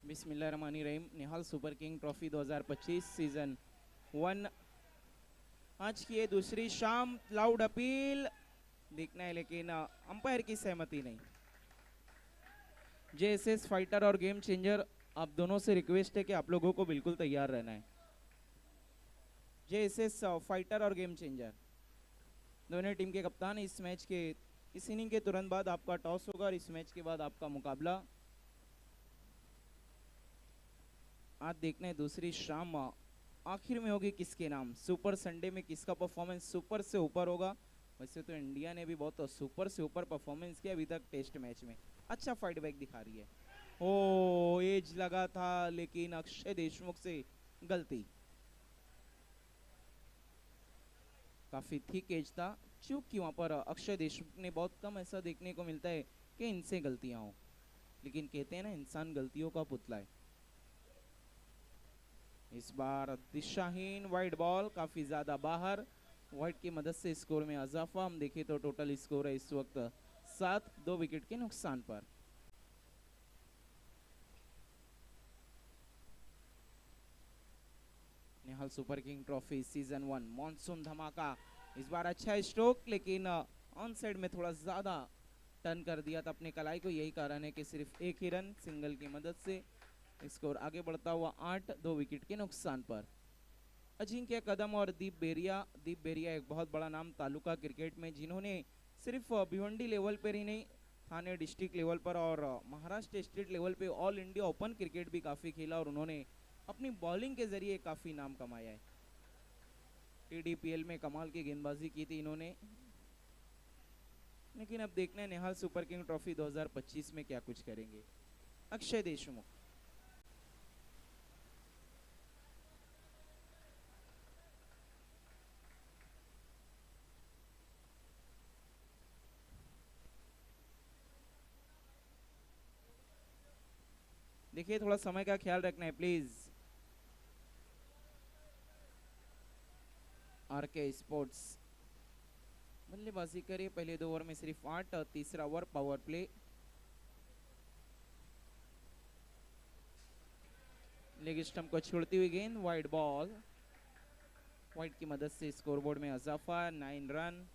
बिस्मिल्लाहिर्रहमानिर्रहीम। निहाल super king trophy 2025 season 1 आज की ये दूसरी शाम। लाउड अपील देखना है, लेकिन अंपायर की सहमति नहीं। जेएसएस फाइटर और गेम चेंजर, आप दोनों से रिक्वेस्ट है कि आप लोगों को बिल्कुल तैयार रहना है। जेएसएस फाइटर और गेम चेंजर दोनों टीम के कप्तान। इस मैच के इस इनिंग के तुरंत बाद आपका टॉस होगा और इस मैच के बाद आपका मुकाबला। आज देखना है दूसरी शाम आखिर में होगी किसके नाम। सुपर संडे में किसका परफॉर्मेंस सुपर से ऊपर होगा। वैसे तो इंडिया ने भी बहुत सुपर से ऊपर परफॉर्मेंस किया अभी तक टेस्ट मैच में। अच्छा फाइट बैक दिखा रही है। ओ एज लगा था, लेकिन अक्षय देशमुख से गलती। काफी थिक एज था, चूक की वहां पर अक्षय देशमुख ने। बहुत कम ऐसा देखने को मिलता है कि इनसे गलतियां हो, लेकिन कहते हैं ना, इंसान गलतियों का पुतला है। इस बार दिशाहीन वाइड बॉल, काफी ज्यादा बाहर। वाइड की मदद से स्कोर में इजाफा। हम देखें तो टोटल स्कोर है इस वक्त 7, 2 विकेट के नुकसान पर। Nihal super king trophy season 1 monsoon धमाका। इस बार अच्छा स्ट्रोक, लेकिन ऑन साइड में थोड़ा ज्यादा टर्न कर दिया था अपने कलाई को। यही कारण है कि सिर्फ एक ही रन सिंगल की मदद से स्कोर आगे बढ़ता हुआ 8, 2 विकेट के नुकसान पर। अजिंक्य कदम और दीप बेरिया एक बहुत बड़ा नाम तालुका क्रिकेट में, जिन्होंने सिर्फ भिवंडी लेवल पर ही नहीं, थाने डिस्ट्रिक्ट लेवल पर और महाराष्ट्र स्टेट लेवल पे ऑल इंडिया ओपन क्रिकेट भी काफ़ी खेला और उन्होंने अपनी बॉलिंग के जरिए काफ़ी नाम कमाया है। टीडीपीएल में कमाल की गेंदबाजी की थी इन्होंने। लेकिन अब देखना है निहाल सुपर किंग ट्रॉफी 2025 में क्या कुछ करेंगे अक्षय देशमुख। देखिए, थोड़ा समय का ख्याल रखना है प्लीज। आरके स्पोर्ट्स बल्लेबाजी करिए। पहले 2 ओवर में सिर्फ 8 और तीसरा over power play. Leg stump को छोड़ती हुई गेंद, वाइड बॉल। वाइड की मदद से स्कोरबोर्ड में इजाफा, 9 रन।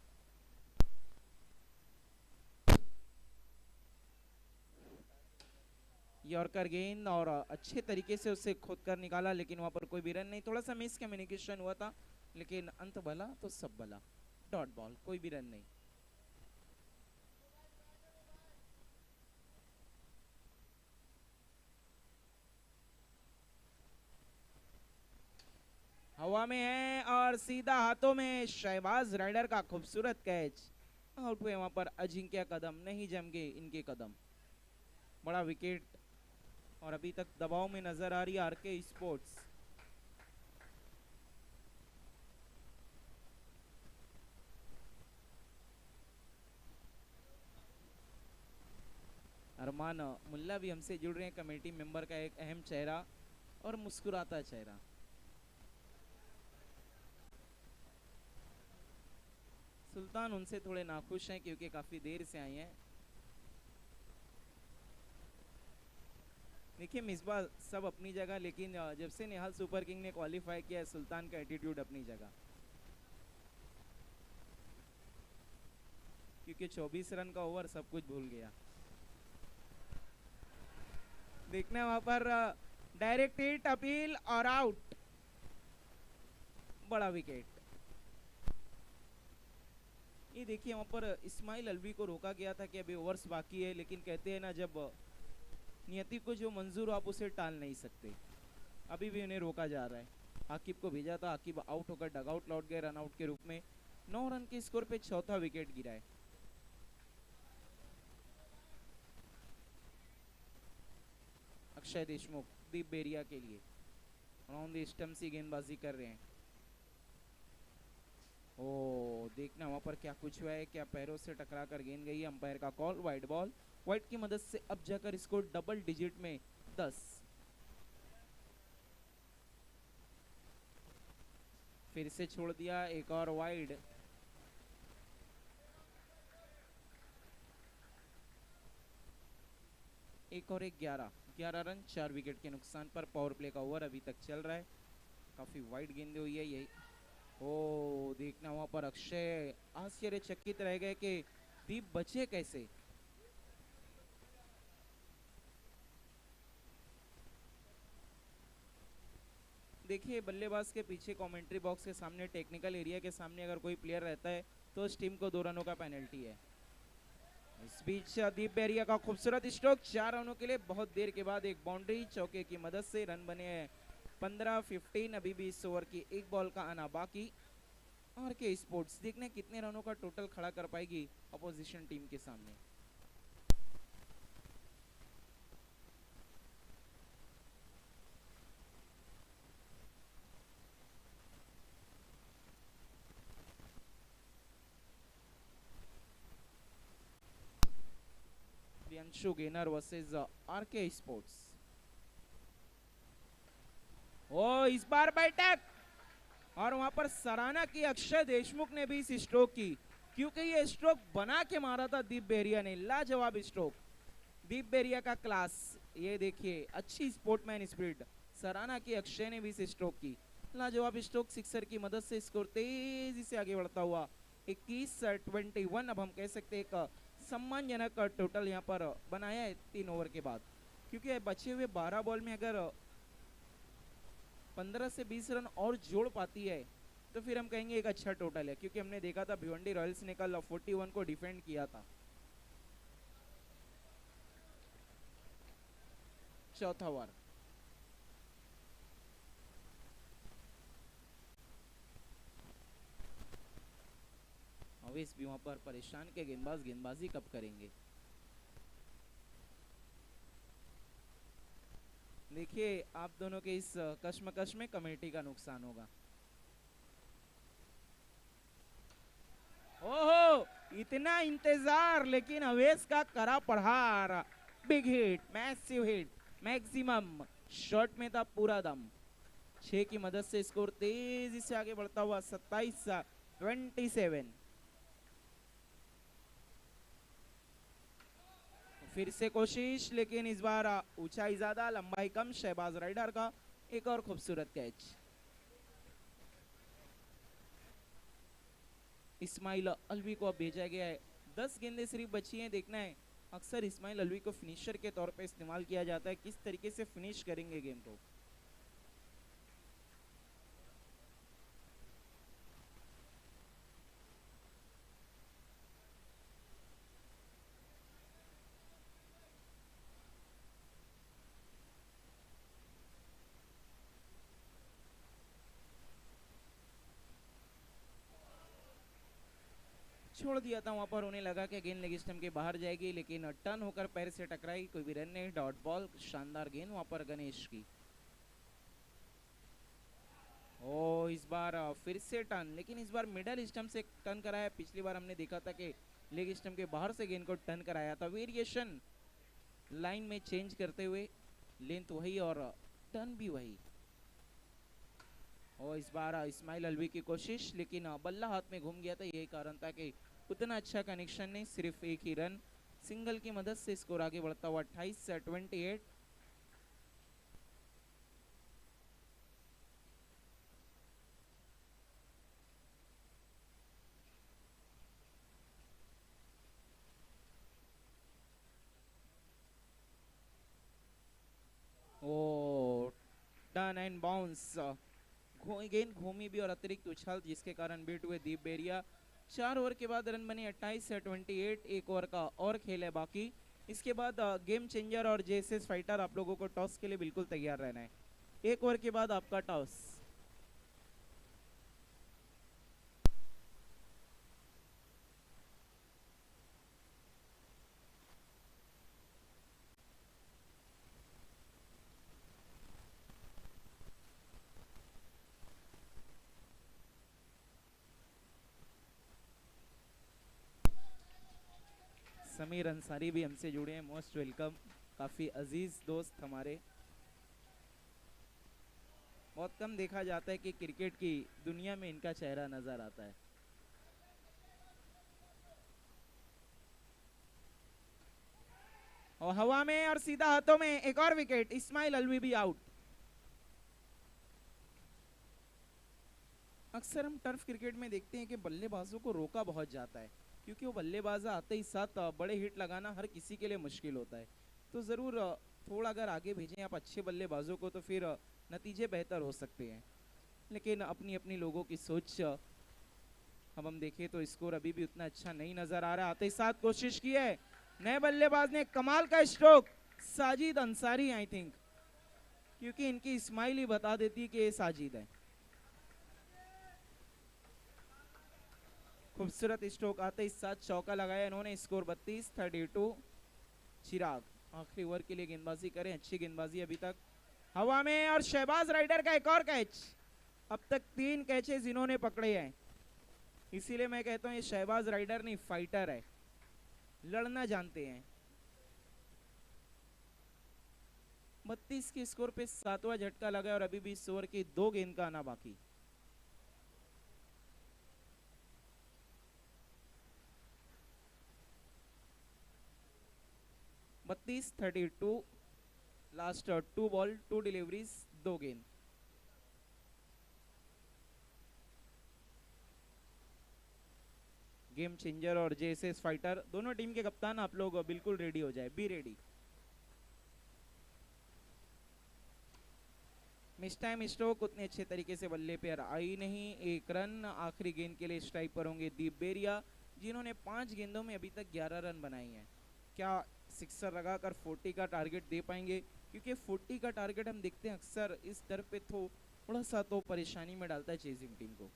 यॉर्कर गेंद और अच्छे तरीके से उसे खोद कर निकाला, लेकिन वहां पर कोई भी रन नहीं। थोड़ा सा मिस कम्युनिकेशन हुआ था, लेकिन अंत भला तो सब भला। डॉट बॉल, कोई भी रन नहीं। हवा में है और सीधा हाथों में। शहबाज राइडर का खूबसूरत कैच। आउट हुए वहां पर अजिंक्य कदम, नहीं जम गए इनके कदम। बड़ा विकेट और अभी तक दबाव में नजर आ रही है आरके स्पोर्ट्स। अरमान मुल्ला भी हमसे जुड़ रहे हैं, कमेटी मेंबर का एक अहम चेहरा और मुस्कुराता चेहरा। सुल्तान उनसे थोड़े नाखुश हैं क्योंकि काफी देर से आए हैं। देखिए, मिसबा सब अपनी जगह, लेकिन जब से निहाल सुपर किंग ने क्वालिफाई किया है, सुल्तान का एटीट्यूड अपनी जगह। क्योंकि 24 रन का ओवर सब कुछ भूल गया। देखना वहां पर डायरेक्ट हिट, अपील और आउट। बड़ा विकेट। ये देखिए, वहां पर इस्माइल अलवी को रोका गया था कि अभी ओवर्स बाकी है, लेकिन कहते हैं ना, जब नियति को जो मंजूर हो आप उसे टाल नहीं सकते। अभी भी उन्हें रोका जा रहा है। आकिब को भेजा था, आकिब आउट होकर डगआउट लौट गए रन आउट के रूप में। 9 रन के स्कोर पे चौथा विकेट गिरा है। अक्षय देशमुख दीप बेरिया के लिए राउंड द स्टंप सी गेंदबाजी कर रहे हैं। ओ देखना वहां पर क्या कुछ हुआ है। क्या पैरों से टकरा कर गेंद गई है। अंपायर का कॉल, वाइड बॉल। वाइड की मदद से अब जाकर स्कोर डबल डिजिट में 10। फिर से छोड़ दिया, एक और वाइड। एक और एक 11 11 रन 4 विकेट के नुकसान पर। पावर प्ले का ओवर अभी तक चल रहा है, काफी वाइड गेंद हुई है यही। ओ देखना वहां पर अक्षय आश्चर्यचकित रह गए कि दीप बचे कैसे। देखिए बल्लेबाज के पीछे कमेंट्री बॉक्स के सामने टेक्निकल एरिया के सामने अगर कोई प्लेयर रहता है तो उस टीम को 2 रनों का पेनल्टी है। इस बीच दीप बेरिया का खूबसूरत स्ट्रोक 4 रनों के लिए बहुत देर के बाद एक बाउंड्री चौके की मदद से। रन बने हैं 15-15। अभी भी इस ओवर की एक बॉल का आना बाकी। आरके स्पोर्ट्स देखने कितने रनों का टोटल खड़ा कर पाएगी अपोजिशन टीम के सामने। प्रियांशु गेनर वर्सेस आरके स्पोर्ट्स। ओ इस बार बैठक और वहां पर सराहना की अक्षय देशमुख ने भी इस स्ट्रोक की, क्योंकि ये स्ट्रोक बना के मारा था दीप बेरिया ने। लाजवाब स्ट्रोक, दीप बेरिया का क्लास। ये देखिए अच्छी स्पोर्टमैन स्पिरिट, सराहना की अक्षय ने भी इस स्ट्रोक की। लाजवाब स्ट्रोक सिक्सर की मदद से स्कोर तेजी से आगे बढ़ता हुआ 21-21। अब हम कह सकते हैं एक सम्मानजनक टोटल यहाँ पर बनाया है 3 ओवर के बाद, क्योंकि बचे हुए 12 बॉल में अगर 15 से 20 रन और जोड़ पाती है तो फिर हम कहेंगे एक अच्छा टोटल है, क्योंकि हमने देखा था भिवंडी रॉयल्स ने कल 41 को डिफेंड किया था। चौथा ओवर, अवेश भी वहां पर परेशान के गेंदबाज गेंदबाजी कब करेंगे। देखिए आप दोनों के इस कश्मकश में कमेटी का नुकसान होगा। ओहो इतना इंतजार, लेकिन अवेश का करा पढ़ार। Big hit, massive hit, maximum shot में था पूरा दम। 6 की मदद से स्कोर तेजी से आगे बढ़ता हुआ 27-27। फिर से कोशिश, लेकिन इस बार ऊंचाई ज्यादा लंबाई कम। शहबाज राइडर का एक और खूबसूरत कैच। इस्माइल अलवी को अब भेजा गया है। 10 गेंदें सिर्फ बची हैं। देखना है अक्सर इस्माइल अलवी को फिनिशर के तौर पे इस्तेमाल किया जाता है, किस तरीके से फिनिश करेंगे गेम को। छोड़ दिया था वहां पर, उन्हें लगा कि गेंद लेग स्टंप के बाहर जाएगी, लेकिन टर्न होकर पैर से टकराई। कोई भी रन नहीं, डॉट बॉल। शानदार गेंद वहां पर गणेश की। ओ इस बार फिर से टर्न, लेकिन इस बार मिडल स्टंप से टर्न कराया। पिछली बार हमने देखा था कि लेग स्टंप के बाहर से गेंद को टर्न कराया था। वेरिएशन लाइन में चेंज करते हुए, लेंथ वही और टर्न भी वही। और इस बार इस्माइल अलवी की कोशिश, लेकिन बल्ला हाथ में घूम गया था। यही कारण था कि उतना अच्छा कनेक्शन नहीं, सिर्फ एक ही रन। सिंगल की मदद से स्कोर आगे बढ़ता हुआ 28-28। ओ टर्न एंड बाउंस, गेंद घूमी भी और अतिरिक्त उछाल, जिसके कारण बीट हुए दीप बेरिया। 4 ओवर के बाद रन बने 28-28। एक ओवर का और खेल है बाकी। इसके बाद गेम चेंजर और जेएसएस फाइटर आप लोगों को टॉस के लिए बिल्कुल तैयार रहना है। 1 ओवर के बाद आपका टॉस। समीर अंसारी भी हमसे जुड़े हैं, मोस्ट वेलकम। काफी अजीज दोस्त हमारे। बहुत कम देखा जाता है कि क्रिकेट की दुनिया में इनका चेहरा नजर आता है। और हवा में और सीधा हाथों में एक और विकेट, इस्माइल अलवी भी आउट। अक्सर हम टर्फ क्रिकेट में देखते हैं कि बल्लेबाजों को रोका बहुत जाता है, क्योंकि वो बल्लेबाज आते ही साथ बड़े हिट लगाना हर किसी के लिए मुश्किल होता है। तो ज़रूर थोड़ा अगर आगे भेजें आप अच्छे बल्लेबाजों को तो फिर नतीजे बेहतर हो सकते हैं। लेकिन अपनी अपनी लोगों की सोच, अब हम देखें तो स्कोर अभी भी उतना अच्छा नहीं नजर आ रहा। आते ही साथ कोशिश की है नए बल्लेबाज ने, कमाल का stroke, Sajid Ansari I think, क्योंकि इनकी स्माइल ही बता देती है कि ये साजिद है। खूबसूरत स्ट्रोक, आते ही साथ चौका लगाया इन्होंने। स्कोर 32-32। चिराग आखिरी ओवर के लिए गेंदबाजी करें, अच्छी गेंदबाजी अभी तक। हवा में और शहबाज राइडर का एक और कैच। अब तक 3 कैचेस इन्होंने पकड़े हैं, इसीलिए मैं कहता हूं ये शहबाज राइडर नहीं फाइटर है, लड़ना जानते हैं। 32 के स्कोर पे 7वां झटका लगा और अभी भी इस ओवर की 2 गेंद का आना बाकी। बत्तीस 32। लास्ट 2 बॉल 2 डिलीवरीज 2 गेंद। गेम चेंजर और जेएसएस फाइटर दोनों टीम के कप्तान आप लोग बिल्कुल रेडी हो जाए, be ready. Miss time stroke उतने अच्छे तरीके से बल्ले पर आई नहीं। 1 रन। आखिरी गेंद के लिए स्ट्राइक पर होंगे दीप बेरिया, जिन्होंने 5 गेंदों में अभी तक 11 रन बनाए हैं। क्या सिक्सर लगाकर 40 का टारगेट दे पाएंगे? क्योंकि 40 का टारगेट हम देखते हैं अक्सर इस दर पे थोड़ा सा तो परेशानी में डालता है चेजिंग टीम को।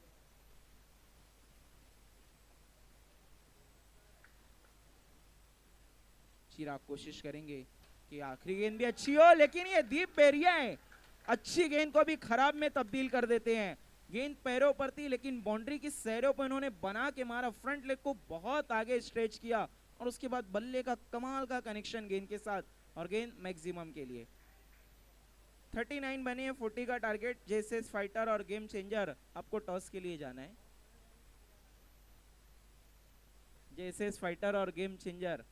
चिराग कोशिश करेंगे कि आखिरी गेंद भी अच्छी हो, लेकिन ये दीप बेरिया है, अच्छी गेंद को भी खराब में तब्दील कर देते हैं। गेंद पैरों पर थी लेकिन बाउंड्री की सैरों पर इन्होंने बना के मारा, फ्रंट लेग को बहुत आगे स्ट्रेच किया और उसके बाद बल्ले का कमाल का कनेक्शन गेंद के साथ और गेंद मैक्सिमम के लिए। 39 बने हैं, 40 का टारगेट। जैसे फाइटर और गेम चेंजर आपको टॉस के लिए जाना है। जैसे फाइटर और गेम चेंजर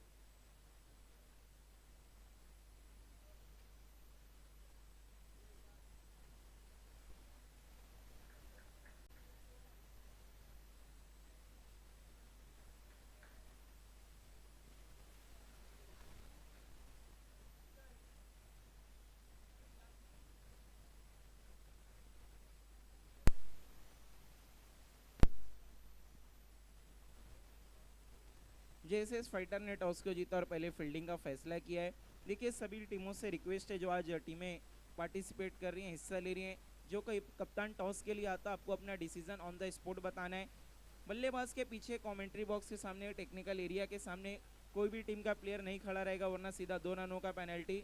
जैसे फाइटर ने टॉस को जीता और पहले फील्डिंग का फैसला किया है। देखिए सभी टीमों से रिक्वेस्ट है जो आज टीमें पार्टिसिपेट कर रही हैं, हिस्सा ले रही हैं, जो कोई कप्तान टॉस के लिए आता आपको अपना डिसीजन ऑन द स्पॉट बताना है। बल्लेबाज के पीछे कमेंट्री बॉक्स के सामने टेक्निकल एरिया के सामने कोई भी टीम का प्लेयर नहीं खड़ा रहेगा, वरना सीधा 2 रनों का पेनल्टी।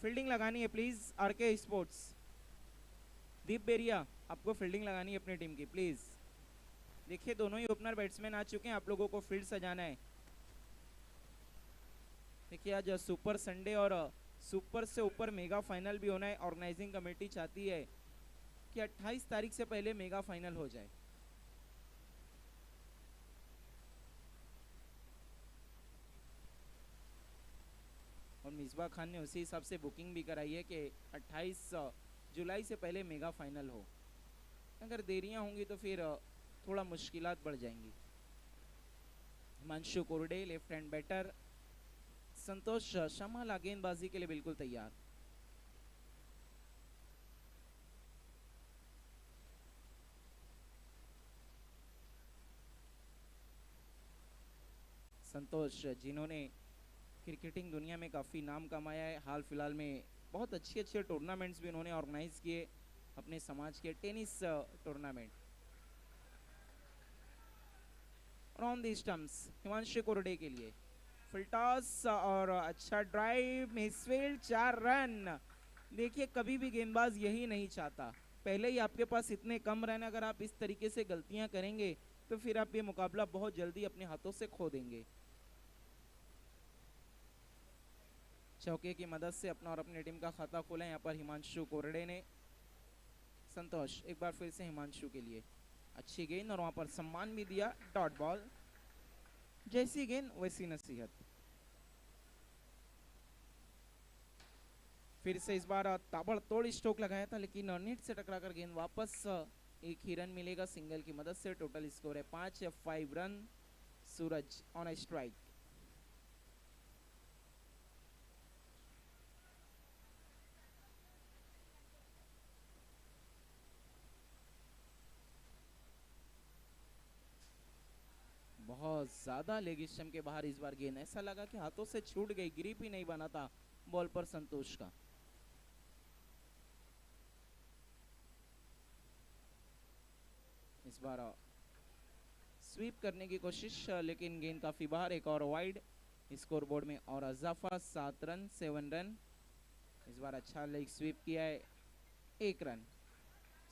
फील्डिंग लगानी है प्लीज आरके स्पोर्ट्स। दीप बेरिया आपको फील्डिंग लगानी है अपनी टीम की प्लीज। देखिए दोनों ही ओपनर बैट्समैन आ चुके हैं, आप लोगों को फील्ड सजाना है। देखिए आज सुपर संडे और सुपर से ऊपर मेगा फाइनल भी होना है। ऑर्गेनाइजिंग कमेटी चाहती है कि 28 तारीख से पहले मेगा फाइनल हो जाए। और मिसबा खान ने उसी हिसाब से बुकिंग भी कराई है कि 28 जुलाई से पहले मेगा फाइनल हो। अगर देरियां होंगी तो फिर थोड़ा मुश्किलात बढ़ जाएंगी। हिमांशु कोरडे लेफ्ट हैंड बैटर, संतोष शमाला गेंदबाजी के लिए बिल्कुल तैयार। संतोष जिन्होंने क्रिकेटिंग दुनिया में काफ़ी नाम कमाया है, हाल फिलहाल में बहुत अच्छे अच्छे टूर्नामेंट्स भी उन्होंने ऑर्गेनाइज किए अपने समाज के। Tennis tournament. On the stumps Himanshu कोरडे के लिए फुल टॉस और अच्छा ड्राइव, मिसफील्ड, 4 रन। देखिए कभी भी गेंदबाज यही नहीं चाहता, पहले ही आपके पास इतने कम रन, अगर आप इस तरीके से गलतियां करेंगे तो फिर आप ये मुकाबला बहुत जल्दी अपने हाथों से खो देंगे। चौके की मदद से अपना और अपनी टीम का खाता खोला यहाँ पर हिमांशु कोरडे ने। संतोष एक बार फिर से हिमांशु के लिए अच्छी गेंद और वहां पर सम्मान भी दिया, डॉट बॉल। जैसी गेंद वैसी नसीहत। फिर से इस बार ताबड़तोड़ स्ट्रोक लगाया था, लेकिन नेट से टकराकर गेंद वापस एक ही रन मिलेगा सिंगल की मदद से। टोटल स्कोर है 5 run. Suraj on a strike. बहुत ज्यादा लेग स्टंप के बाहर इस बार गेंद, ऐसा लगा कि हाथों से छूट गई, ग्रिप ही नहीं बना था बॉल पर संतोष का। इस बार स्वीप करने की कोशिश, लेकिन गेंद काफी बाहर। एक और वाइड। स्कोर बोर्ड में और इजाफा 7 रन 7 रन। इस बार अच्छा लेग स्वीप किया है, 1 रन।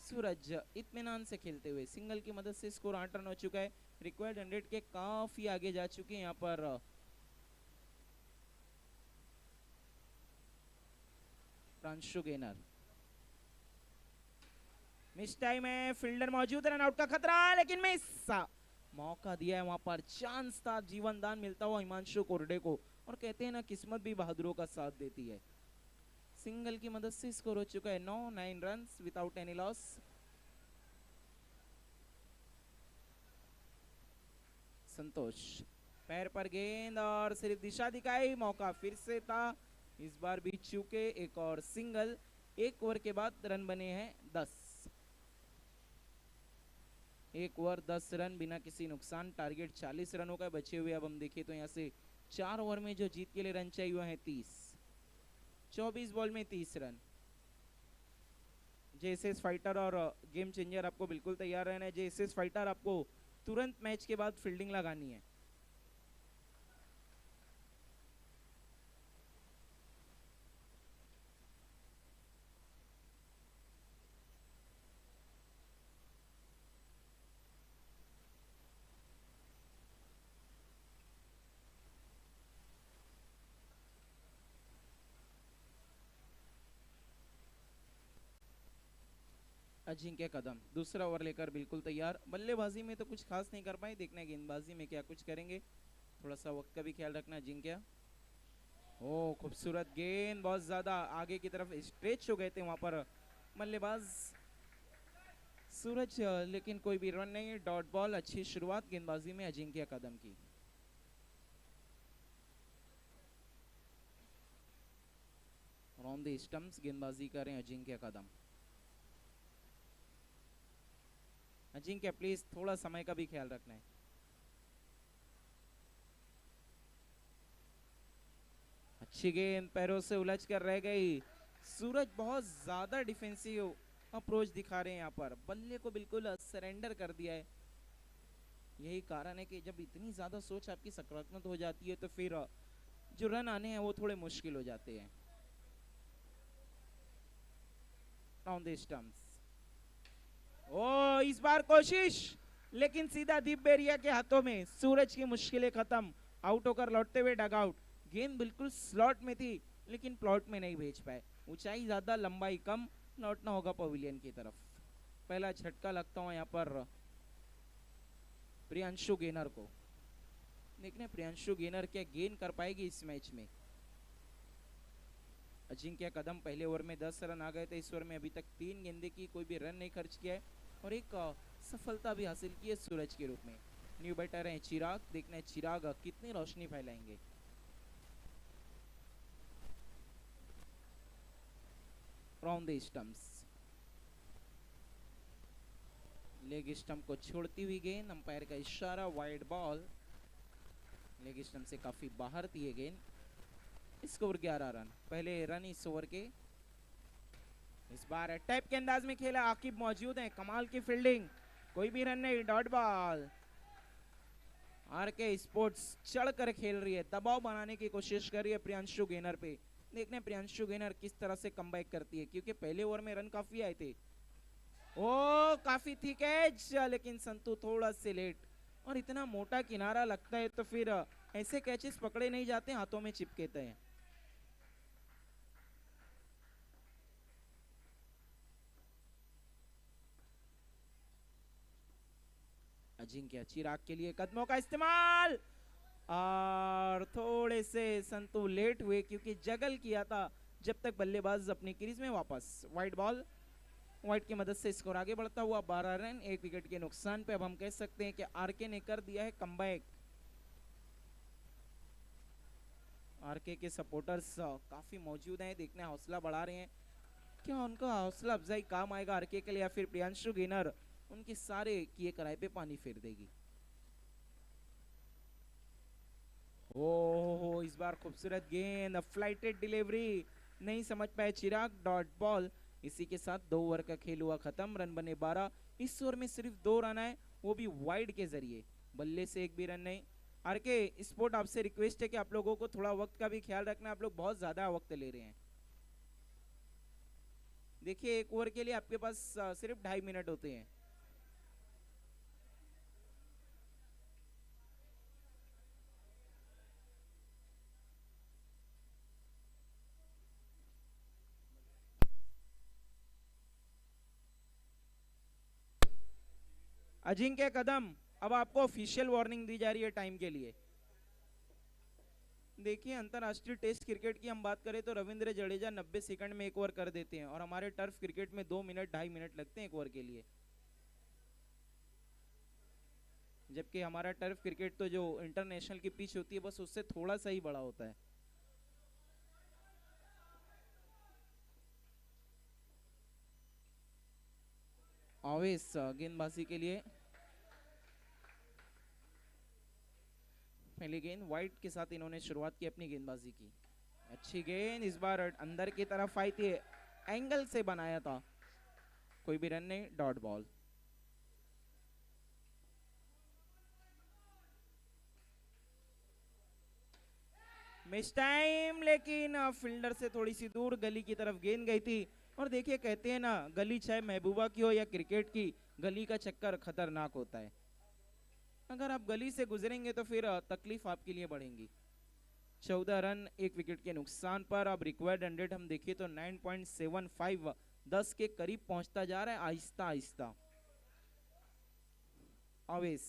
सूरज इत्मीनान से खेलते हुए सिंगल की मदद से स्कोर 8 रन हो चुका है। रिक्वायर्ड 100 के काफी आगे जा चुके हैं यहाँ पर प्रांशु गेनर। मिस टाइम है, फील्डर मौजूद, रन आउट का खतरा, लेकिन मिस। मौका दिया है वहां पर, चांस था, जीवन दान मिलता हुआ हिमांशु कोरडे को। और कहते हैं ना, किस्मत भी बहादुरों का साथ देती है। सिंगल की मदद से स्कोर हो चुका है 9 रन विदाउट एनी लॉस। संतोष पैर पर गेंद और सिर्फ दिशा दिखाई, मौका फिर से था, इस बार भी चूके। एक और सिंगल। 1 ओवर के बाद रन बने हैं 10। 1 ओवर 10 रन बिना किसी नुकसान। टारगेट 40 रनों का बचे हुए। अब हम देखें तो यहाँ से 4 ओवर में जो जीत के लिए रन चाहिए हुए हैं 30। 24 बॉल में 30 रन। जेएसएस फाइटर और गेम चेंजर आपको बिल्कुल तैयार रहना है। जेएसएस फाइटर आपको तुरंत मैच के बाद फील्डिंग लगानी है। अजिंक्य कदम दूसरा ओवर लेकर बिल्कुल तैयार। बल्लेबाजी में तो कुछ खास नहीं कर पाए, देखना है गेंदबाजी में क्या कुछ करेंगे। थोड़ा सा वक्त का भी ख्याल रखना अजिंक्य। ओ खूबसूरत गेंद, बहुत ज्यादा आगे की तरफ स्ट्रेच हो गए थे वहां पर बल्लेबाज सूरज, लेकिन कोई भी रन नहीं। Dot ball. अच्छी शुरुआत गेंदबाजी में अजिंक्य कदम की। ऑन द स्टंप्स गेंदबाजी करें अजिंक्य कदम। अजिंक्य प्लीज थोड़ा समय का भी ख्याल रखना है। अच्छी गेंद पैरों से उलझ कर रह गई। सूरज बहुत ज्यादा डिफेंसिव अप्रोच दिखा रहे हैं यहाँ पर, बल्ले को बिल्कुल सरेंडर कर दिया है। यही कारण है कि जब इतनी ज्यादा सोच आपकी सकारात्मक हो जाती है तो फिर जो रन आने हैं वो थोड़े मुश्किल हो जाते हैं। On the stumps. ओ इस बार कोशिश, लेकिन सीधा दीप बेरिया के हाथों में। सूरज की मुश्किलें खत्म। आउट होकर लौटते हुए डग आउट। गेंद बिल्कुल स्लॉट में थी, लेकिन प्लॉट में नहीं भेज पाए। ऊंचाई ज्यादा लंबाई कम, लौटना होगा पवेलियन की तरफ। पहला झटका लगता हुआ यहाँ पर प्रियांशु गेनर को। देखने प्रियांशु गेनर क्या गेन कर पाएगी इस मैच में। अजिंक्य कदम पहले ओवर में 10 रन आ गए थे, इस ओवर में अभी तक 3 गेंदे की, कोई भी रन नहीं खर्च किया है और एक सफलता भी हासिल की है सूरज के रूप में। न्यू बैटर है चिराग, देखना है चिराग कितनी रोशनी फैलाएंगे। From the stumps. Leg stump को छोड़ती हुई गेंद, अंपायर का इशारा, वाइड बॉल। लेग स्टंप से काफी बाहर थी ये गेंद। स्कोर 11 रन, पहले रन इस ओवर के। इस बार टैप के अंदाज में खेला, आकिब मौजूद है, कमाल की फील्डिंग, कोई भी रन नहीं। Dot ball. आरके स्पोर्ट्स चढ़ कर खेल रही है, दबाव बनाने की कोशिश कर रही है प्रियांशु गेनर पे। देखने प्रियांशु गेनर किस तरह से कमबैक करती है, क्योंकि पहले ओवर में रन काफी आए थे। ओ काफी थी कैच, लेकिन संतू थोड़ा से लेट। और इतना मोटा किनारा लगता है तो फिर ऐसे कैचेस पकड़े नहीं जाते, हाथों में चिपकेते हैं। अजिंक्य चिराग के लिए कदमों का इस्तेमाल, और थोड़े से संतु लेट हुए क्योंकि जगल किया था जब तक बल्लेबाज अपनी क्रीज में वापस। वाइड बॉल, वाइड की मदद से स्कोर आगे बढ़ता हुआ 12 रन 1 विकेट के नुकसान पे। अब हम कह सकते हैं कि आरके ने कर दिया है कमबैक। आरके के सपोर्टर्स काफी मौजूद हैं, देखने हौसला बढ़ा रहे हैं। क्या उनका हौसला अफजाई काम आएगा आरके के लिए, या फिर प्रियांशु गेनर उनके सारे किए कराए पे पानी फेर देगी। ओह, इस बार खूबसूरत गेंद, फ्लाइटेड डिलीवरी, नहीं समझ पाए चिराग, डॉट बॉल। इसी के साथ 2 ओवर का खेल हुआ खत्म, रन बने 12। इस ओवर में सिर्फ 2 रन आए, वो भी वाइड के जरिए, बल्ले से एक भी रन नहीं। आरके स्पोर्ट आपसे रिक्वेस्ट है कि आप लोगों को थोड़ा वक्त का भी ख्याल रखना, आप लोग बहुत ज्यादा वक्त ले रहे हैं। देखिए, एक ओवर के लिए आपके पास सिर्फ 2.5 मिनट होते हैं। अजिंक्य कदम, अब आपको ऑफिशियल वार्निंग दी जा रही है टाइम के लिए। देखिए, अंतरराष्ट्रीय टेस्ट क्रिकेट की हम बात करें तो रविंद्र जडेजा 90 सेकंड में 1 ओवर कर देते हैं, और हमारे टर्फ क्रिकेट में 2 मिनट 2.5 मिनट लगते हैं 1 ओवर के लिए। जबकि हमारा टर्फ क्रिकेट तो जो इंटरनेशनल की पिच होती है बस उससे थोड़ा सा ही बड़ा होता है। ऑवेस गेंदबाजी के लिए, पहली गेंद वाइड के साथ इन्होंने शुरुआत की अपनी गेंदबाजी की। अच्छी गेंद, इस बार अंदर की तरफ आई थी, एंगल से बनाया था, कोई भी रन नहीं, डॉट बॉल। मिस टाइम, लेकिन फील्डर से थोड़ी सी दूर गली की तरफ गेंद गई थी। और देखिए, कहते हैं ना, गली चाहे महबूबा की हो या क्रिकेट की, गली का चक्कर खतरनाक होता है। अगर आप गली से गुजरेंगे तो फिर तकलीफ आपके लिए बढ़ेंगी। 14 रन 1 विकेट के नुकसान पर। अब रिक्वायर्ड 100 हम देखिए तो 9.75, 10 के करीब पहुंचता जा रहा है आहिस्ता आहिस्ता। अवेश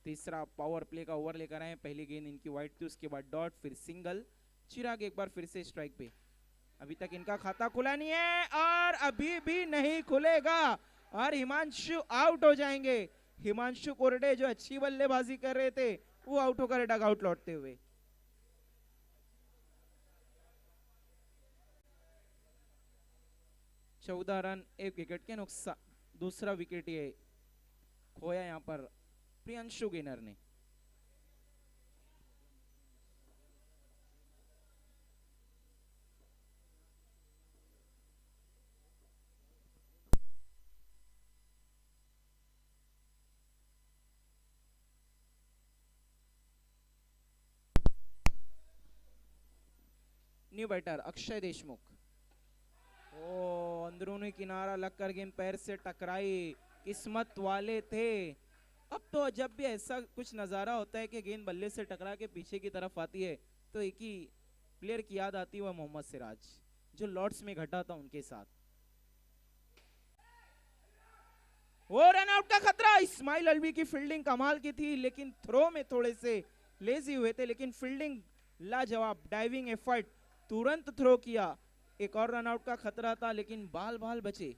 तीसरा पावर प्ले का ओवर लेकर आए, पहली गेंद इनकी वाइड थी, उसके बाद डॉट, फिर सिंगल। चिराग एक बार फिर से स्ट्राइक पे। अभी तक इनका खाता खुला नहीं है और अभी भी नहीं खुलेगा, और हिमांशु आउट हो जाएंगे। हिमांशु कोरडे जो अच्छी बल्लेबाजी कर रहे थे वो आउट होकर डग आउट लौटते हुए। चौदह रन 1 विकेट के नुकसान, दूसरा विकेट ये खोया यहां पर प्रियांशु गेनर ने। न्यू बैटर अक्षय देशमुख, ओ अंदरूनी किनारा लगकर गेंद पैर से टकराई, किस्मत वाले थे। अब तो जब भी ऐसा कुछ नजारा होता है कि गेंद बल्ले से टकरा के पीछे की तरफ आती है तो एक ही प्लेयर की याद आती है, वह मोहम्मद सिराज, जो लॉर्ड्स में घटा था उनके साथ। वो रन आउट का खतरा, इस्माइल अलवी की फील्डिंग कमाल की थी, लेकिन थ्रो में थोड़े से लेजी हुए थे, लेकिन फील्डिंग लाजवाब, डाइविंग एफर्ट, तुरंत थ्रो किया। एक और रन आउट का खतरा था लेकिन बाल बाल बचे।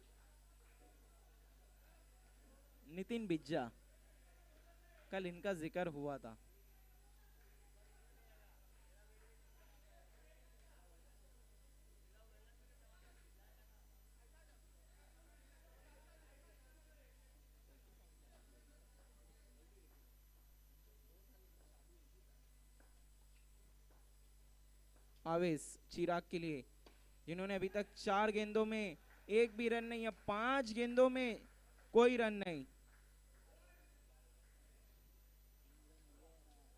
नितिन बिज्जा, कल इनका जिक्र हुआ था। आवेश चिराग के लिए, जिन्होंने अभी तक 4 गेंदों में एक भी रन नहीं, या 5 गेंदों में कोई रन नहीं।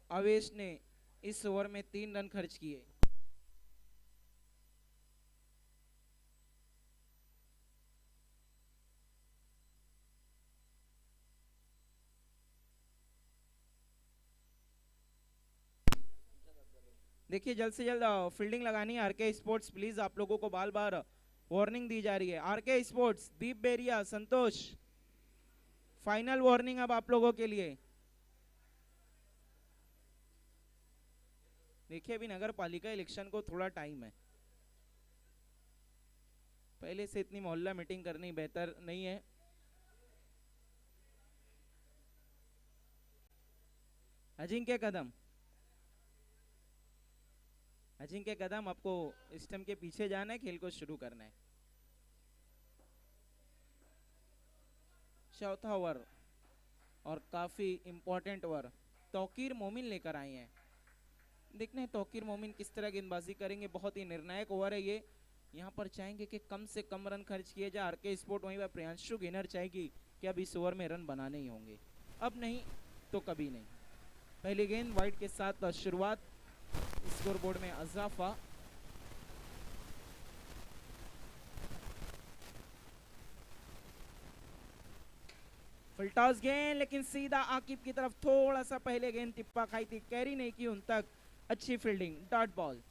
आवेश ने इस ओवर में 3 रन खर्च किए। देखिए, जल्द से जल्द फील्डिंग लगानी है आरके स्पोर्ट्स, प्लीज आप लोगों को बार बार वार्निंग दी जा रही है। आरके स्पोर्ट्स, दीप बेरिया, संतोष, फाइनल वार्निंग अब आप लोगों के लिए। देखिए, अभी नगर पालिका इलेक्शन को थोड़ा टाइम है, पहले से इतनी मोहल्ला मीटिंग करनी बेहतर नहीं है। अजिंक्य कदम, अजिंक्य कदम, आपको स्टंप के पीछे जाना है, खेल को शुरू करना है। चौथा ओवर और काफी इंपॉर्टेंट ओवर तौकीर मोमिन लेकर आए हैं। देखना है तौकीर मोमिन किस तरह गेंदबाजी करेंगे। बहुत ही निर्णायक ओवर है ये। यहाँ पर चाहेंगे कि कम से कम रन खर्च किए जाए आरके स्पोर्ट। वहीं पर प्रियांशु गेनर चाहेगी कि अब इस ओवर में रन बनाने ही होंगे, अब नहीं तो कभी नहीं। पहली गेंद वाइड के साथ शुरुआत, स्कोरबोर्ड में इजाफा। फुलटॉस गेंद, लेकिन सीधा आकिब की तरफ थोड़ा सा पहले गेंद टिप्पा खाई थी, कैरी नहीं की उन तक। अच्छी फील्डिंग, डॉट बॉल।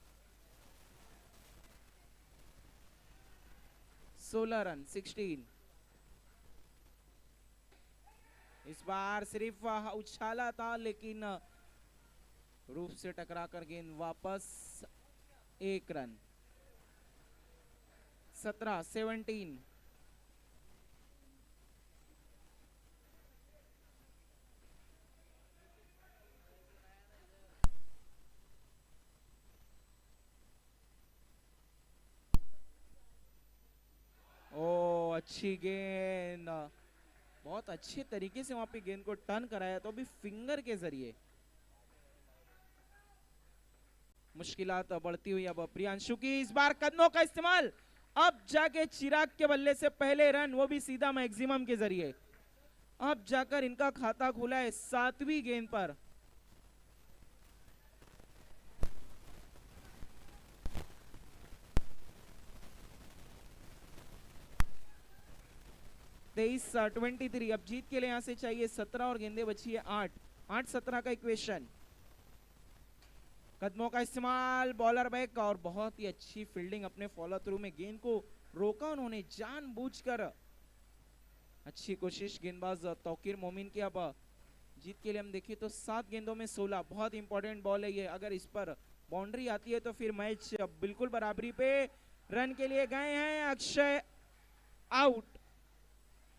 16 रन 16। इस बार सिर्फ उछाला था, लेकिन रूप से टकराकर गेंद वापस। 1 रन। 17 ओ अच्छी गेंद, बहुत अच्छे तरीके से वहां पे गेंद को टर्न कराया, तो अभी फिंगर के जरिए। मुश्किलात बढ़ती हुई अब प्रियांशु की। इस बार कदमों का इस्तेमाल, अब जाके चिराग के बल्ले से पहले रन, वो भी सीधा मैक्सिमम के जरिए। अब जाकर इनका खाता खुला है 7वीं गेंद पर। तेईस 23। अब जीत के लिए यहां से चाहिए 17 और गेंदे बची है 8। 8-17 का इक्वेशन। कदमों का इस्तेमाल, बॉलर बैक, और बहुत ही अच्छी फील्डिंग। अपने फॉलो थ्रू में गेंद को रोका उन्होंने जानबूझकर। अच्छी कोशिश गेंदबाज तौकीर मोमिन की। अब जीत के लिए हम देखें तो 7 गेंदों में 16, बहुत इंपॉर्टेंट बॉल है ये। अगर इस पर बाउंड्री आती है तो फिर मैच बिल्कुल बराबरी पे। रन के लिए गए हैं अक्षय, आउट।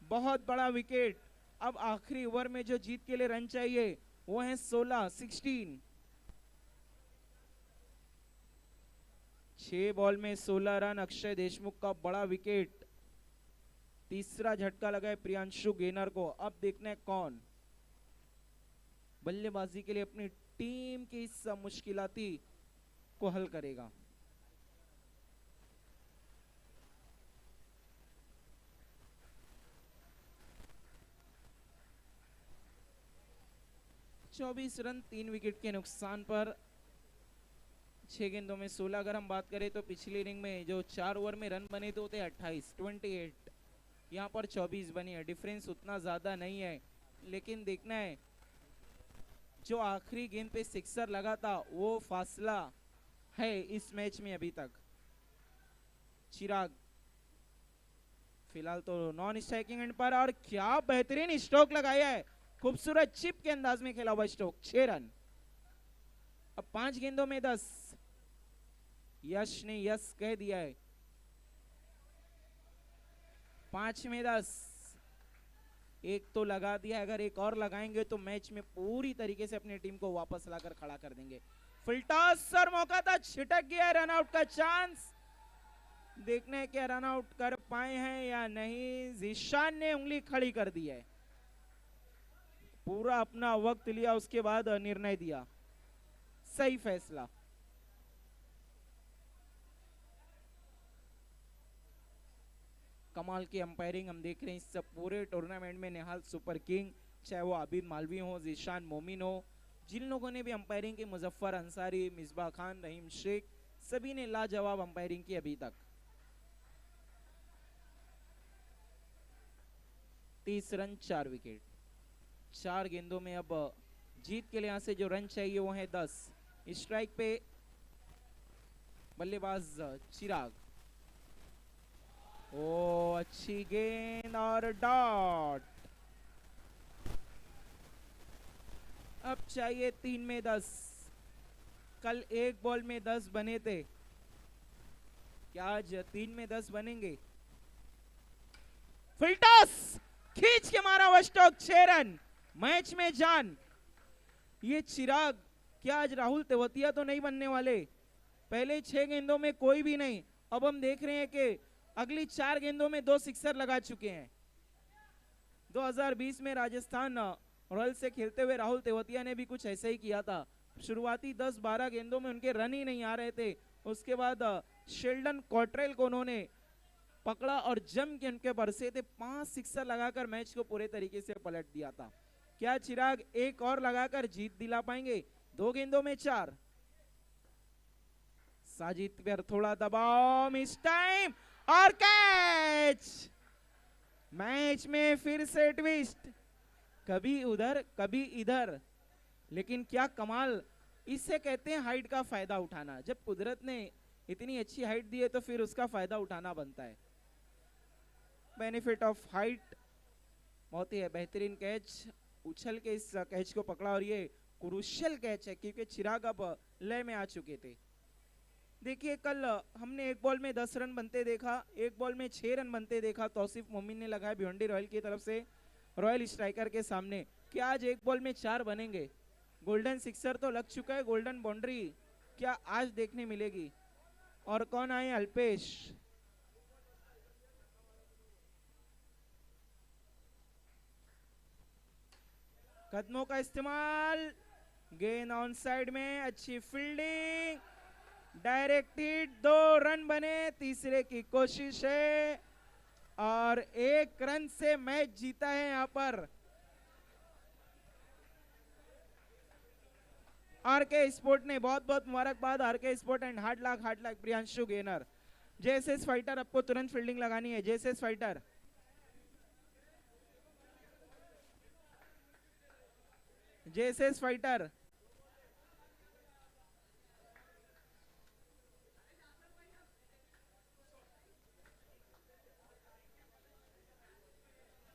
बहुत बड़ा विकेट। अब आखिरी ओवर में जो जीत के लिए रन चाहिए वो है 16। 6 बॉल में 16 रन, अक्षय देशमुख का बड़ा विकेट। तीसरा झटका लगा है प्रियांशु गेनर को। अब देखना है कौन बल्लेबाजी के लिए अपनी टीम की इस मुश्किलाती को हल करेगा। चौबीस रन 3 विकेट के नुकसान पर 6 गेंदों में 16। अगर हम बात करें तो पिछली इनिंग में जो 4 ओवर में रन बने थे 28, यहाँ पर 24 बनी है। डिफरेंस उतना ज्यादा नहीं है, लेकिन देखना है जो आखिरी गेंद पे सिक्सर लगा था वो फासला है इस मैच में अभी तक। चिराग फिलहाल तो नॉन स्ट्राइकिंग एंड पर, और क्या बेहतरीन स्ट्रोक लगाया है। खूबसूरत चिप के अंदाज में खेला हुआ स्ट्रोक। 6 रन। अब 5 गेंदों में 10। यश ने यस कह दिया है। 5 में 10, एक तो लगा दिया, अगर एक और लगाएंगे तो मैच में पूरी तरीके से अपनी टीम को वापस लाकर खड़ा कर देंगे। फुल टॉस, सर मौका था, छिटक गया रन आउट का चांस। देखने हैं क्या रन आउट कर पाए हैं या नहीं। जीशान ने उंगली खड़ी कर दी है, पूरा अपना वक्त लिया, उसके बाद निर्णय दिया। सही फैसला। कमाल की अंपायरिंग हम देख रहे हैं इस पूरे टूर्नामेंट में। निहाल सुपर किंग, चाहे वो आबिद मालवी हो, जीशान मोमिन हो, जिन लोगों ने भी अंपायरिंग की, मुजफ्फर अंसारी, मिसबा खान, रहीम शेख, सभी ने लाजवाब अंपायरिंग की अभी तक। 30 रन 4 विकेट। 4 गेंदों में अब जीत के लिए यहां से जो रन चाहिए वो है 10। स्ट्राइक पे बल्लेबाज चिराग। ओ अच्छी गेंद और डॉट। अब चाहिए 3 में 10। कल एक बॉल में 10 बने थे, क्या आज 3 में 10 बनेंगे? फुल टॉस, खींच के मारा हुआ स्ट्रोक, 6 रन, मैच में जान। ये चिराग, क्या आज राहुल तेवतिया तो नहीं बनने वाले? पहले 6 गेंदों में कोई भी नहीं, अब हम देख रहे हैं कि अगली 4 गेंदों में 2 सिक्सर लगा चुके हैं। 2020 में राजस्थान रॉयल्स से खेलते हुए राहुल तेवतिया ने भी कुछ ऐसा ही किया था। शुरुआती 10-12 गेंदों में उनके रन ही नहीं आ रहे थे, उसके बाद शेल्डन कॉट्रेल को उन्होंने पकड़ा और जम के उनके बरसे थे, 5 सिक्सर लगाकर मैच को पूरे तरीके से पलट दिया था। क्या चिराग एक और लगाकर जीत दिला पाएंगे? 2 गेंदों में 4। साजिद पर थोड़ा दबाव इस टाइम और कैच। मैच में फिर से ट्विस्ट, कभी उधर कभी इधर, लेकिन क्या कमाल। इससे कहते हैं हाइट का फायदा उठाना। जब कुदरत ने इतनी अच्छी हाइट दी है तो फिर उसका फायदा उठाना बनता है। Benefit of height. बहुत ही बेहतरीन कैच, उछल के इस कैच को पकड़ा और ये क्रूशियल कैच है क्योंकि चिराग अब लय में आ चुके थे। देखिए कल हमने एक बॉल में 10 रन बनते देखा, एक बॉल में 6 रन बनते देखा, तौसीफ मोमिन ने लगाया भिवंडी रॉयल की तरफ से रॉयल स्ट्राइकर के सामने। क्या आज एक बॉल में 4 बनेंगे? गोल्डन सिक्सर तो लग चुका है, गोल्डन बाउंड्री क्या आज देखने मिलेगी? और कौन आए? अल्पेश। कदमों का इस्तेमाल, गेंद ऑन साइड में, अच्छी फील्डिंग, डायरेक्ट हिट, 2 रन बने, तीसरे की कोशिश है और 1 रन से मैच जीता है यहां पर आरके स्पोर्ट ने। बहुत बहुत मुबारकबाद आरके स्पोर्ट एंड हार्ड लाख प्रियांशु गेनर। जेएसएस फाइटर, आपको तुरंत फील्डिंग लगानी है। JSS fighter, JSS fighter,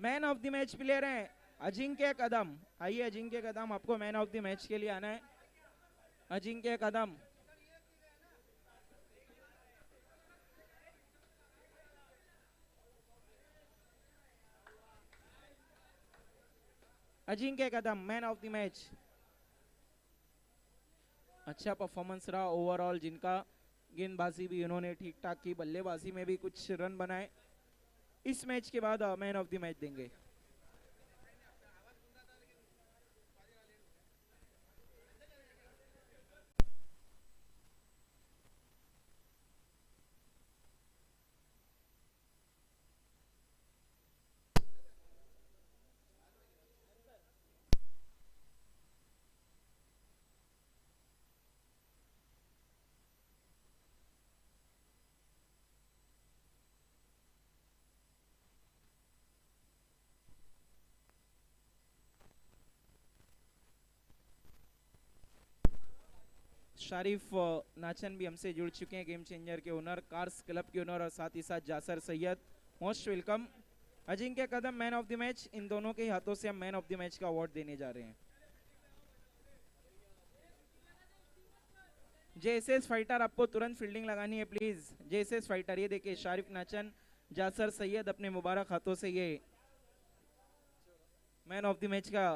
man of the match player हैं अजिंक्य कदम। आइए अजिंक्य कदम, आपको मैन ऑफ द मैच के लिए आना है। अजिंक्य कदम, Ajinkya Kadam man of the match. अच्छा परफॉर्मेंस रहा ओवरऑल जिनका, गेंदबाजी भी उन्होंने ठीक ठाक की, बल्लेबाजी में भी कुछ रन बनाए। इस मैच के बाद मैन ऑफ द मैच देंगे। शारिफ नाचन भी हमसे जुड़ चुके हैं, गेम चेंजर के ओनर, कार्स क्लब के ओनर और साथ ही साथ Jasar Syed, most welcome. Ajinkya Kadam man of the match, इन दोनों के हाथों से हम मैन ऑफ द मैच का अवार्ड देने जा रहे हैं। जेएसएस फाइटर, आपको तुरंत फील्डिंग लगानी है प्लीज। जेएसएस फाइटर, ये देखिए शारिफ नाचन, जासर सैयद अपने मुबारक हाथों से ये मैन ऑफ द मैच का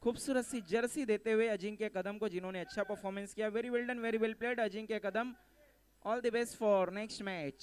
खूबसूरत सी जर्सी देते हुए अजिंक्य कदम को, जिन्होंने अच्छा परफॉर्मेंस किया। Very well done, very well played Ajinkya Kadam, all the best for next match.